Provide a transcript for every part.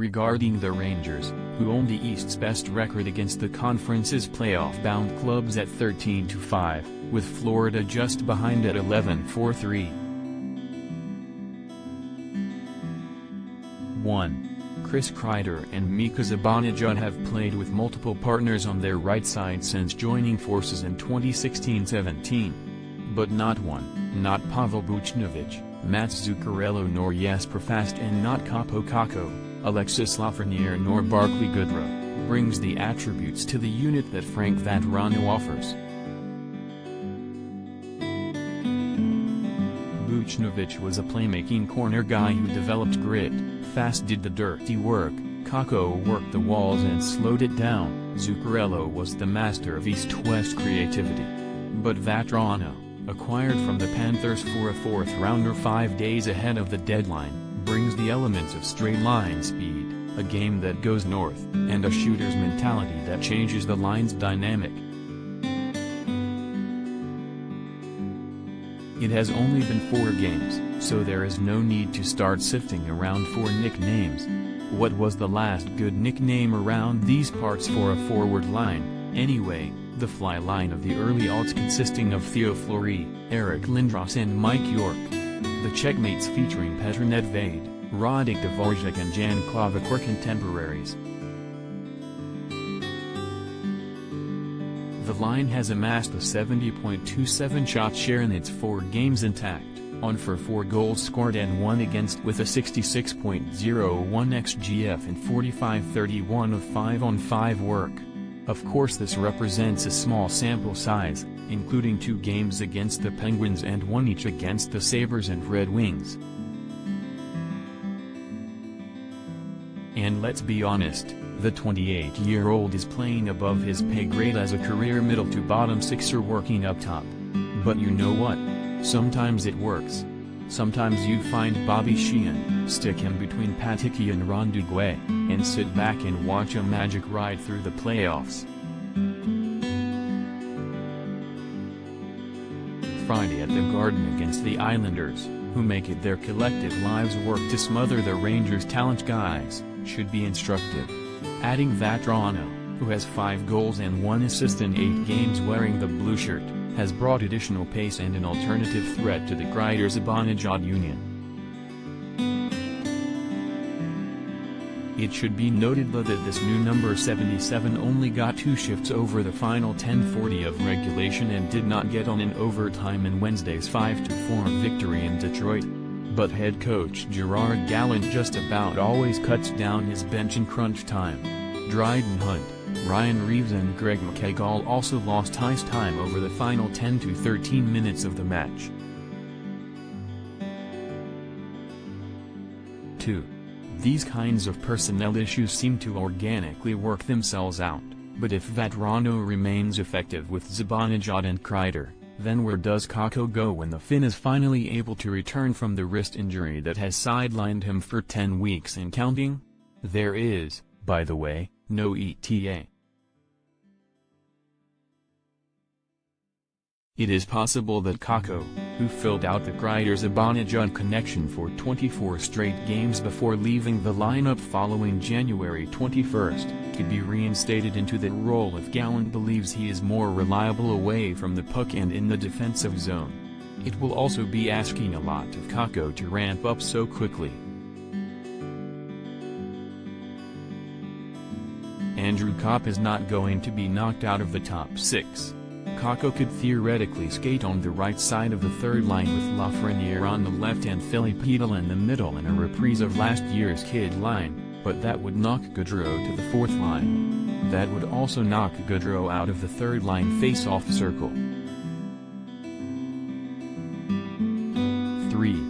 Regarding the Rangers, who own the East's best record against the conference's playoff-bound clubs at 13-5, with Florida just behind at 11-4-3. 1. Kreider and Mika Zibanejad have played with multiple partners on their right side since joining forces in 2016-17. But not Pavel Buchnevich, Mats Zuccarello nor Jesper Fast, and not Kaapo Kakko, Alexis Lafreniere nor Barclay Goodrow, brings the attributes to the unit that Frank Vatrano offers. Buchnevich was a playmaking corner guy who developed grit. Fast did the dirty work, Kakko worked the walls and slowed it down, Zuccarello was the master of East-West creativity. But Vatrano, acquired from the Panthers for a fourth-rounder 5 days ahead of the deadline, brings the elements of straight-line speed, a game that goes north, and a shooter's mentality that changes the line's dynamic. It has only been 4 games, so there is no need to start sifting around for nicknames. What was the last good nickname around these parts for a forward line, anyway? The fly line of the early aughts consisting of Theo Fleury, Eric Lindros and Mike York. The checkmates featuring Petr Nedved, Radek Dvorak and Jan Klavik were contemporaries. The line has amassed a 70.27 shot share in its 4 games intact, on for 4 goals scored and 1 against, with a 66.01 xGF and 45.31 of 5-on-5 work. Of course, this represents a small sample size, including 2 games against the Penguins and 1 each against the Sabres and Red Wings. And let's be honest, the 28-year-old is playing above his pay grade as a career middle-to-bottom sixer working up top. But you know what? Sometimes it works. Sometimes you find Bobby Sheehan, stick him between Patiki and Ron Duguay, and sit back and watch a magic ride through the playoffs. Friday at the Garden against the Islanders, who make it their collective lives' work to smother the Rangers' talent guys, should be instructive. Adding Vatrano, who has 5 goals and 1 assist in 8 games wearing the blue shirt, has brought additional pace and an alternative threat to the Kreider-Zibanejad union. It should be noted though that this new number 77 only got 2 shifts over the final 10:40 of regulation and did not get on in overtime in Wednesday's 5-4 victory in Detroit. But head coach Gerard Gallant just about always cuts down his bench in crunch time. Dryden Hunt, Ryan Reeves and Greg McKegall also lost ice time over the final 10 to 13 minutes of the match. 2. These kinds of personnel issues seem to organically work themselves out, but if Vatrano remains effective with Zibanejad and Kreider, then where does Kakko go when the Finn is finally able to return from the wrist injury that has sidelined him for 10 weeks and counting? There is, by the way, no ETA. It is possible that Kakko, who filled out the Kreider-Zibanejad connection for 24 straight games before leaving the lineup following January 21, could be reinstated into that role if Gallant believes he is more reliable away from the puck and in the defensive zone. It will also be asking a lot of Kakko to ramp up so quickly. Andrew Copp is not going to be knocked out of the top 6. Kakko could theoretically skate on the right side of the third line with Lafreniere on the left and Philippe Hedel in the middle in a reprise of last year's kid line, but that would knock Goodrow to the fourth line. That would also knock Goodrow out of the third line face-off circle. 3.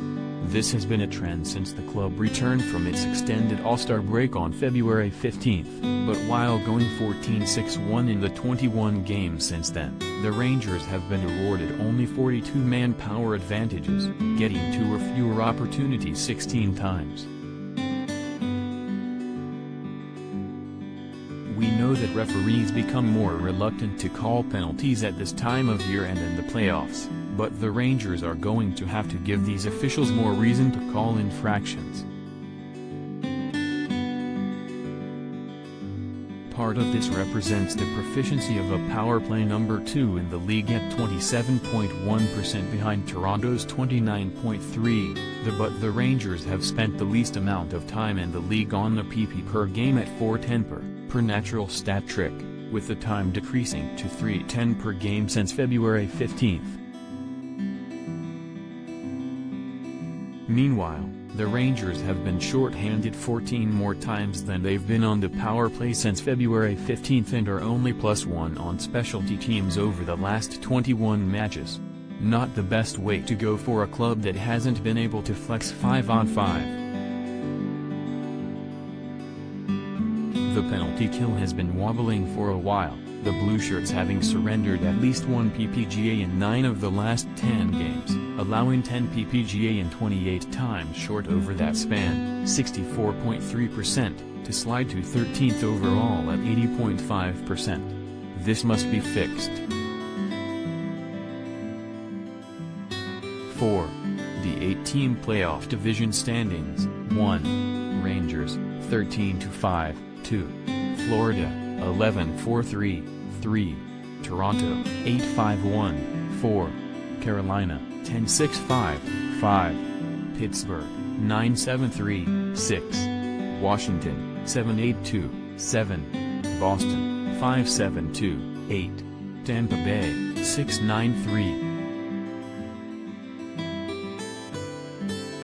This has been a trend since the club returned from its extended All-Star break on February 15, but while going 14-6-1 in the 21 games since then, the Rangers have been awarded only 42 manpower advantages, getting 2 or fewer opportunities 16 times. We know that referees become more reluctant to call penalties at this time of year and in the playoffs, but the Rangers are going to have to give these officials more reason to call infractions. part of this represents the proficiency of a power play number 2 in the league at 27.1% behind Toronto's 29.3%, but the Rangers have spent the least amount of time in the league on the PP per game at 410 per natural stat trick, with the time decreasing to 310 per game since February 15. Meanwhile, the Rangers have been short-handed 14 more times than they've been on the power play since February 15 and are only +1 on specialty teams over the last 21 matches. Not the best way to go for a club that hasn't been able to flex 5-on-5. The penalty kill has been wobbling for a while, the Blueshirts having surrendered at least 1 PPGA in 9 of the last 10 games, allowing 10 PPGA in 28 times short over that span, 64.3%, to slide to 13th overall at 80.5%. This must be fixed. 4. The 8-team playoff division standings: 1. Rangers, 13-5, 2. Florida, 11-4-3, 3. Toronto, 8-5-1, 4. Carolina, 10-6-5, 5. Pittsburgh, 9-7-3, 6. Washington, 7-8-2, 7. Boston, 5-7-2, 8. Tampa Bay, 6-9-3,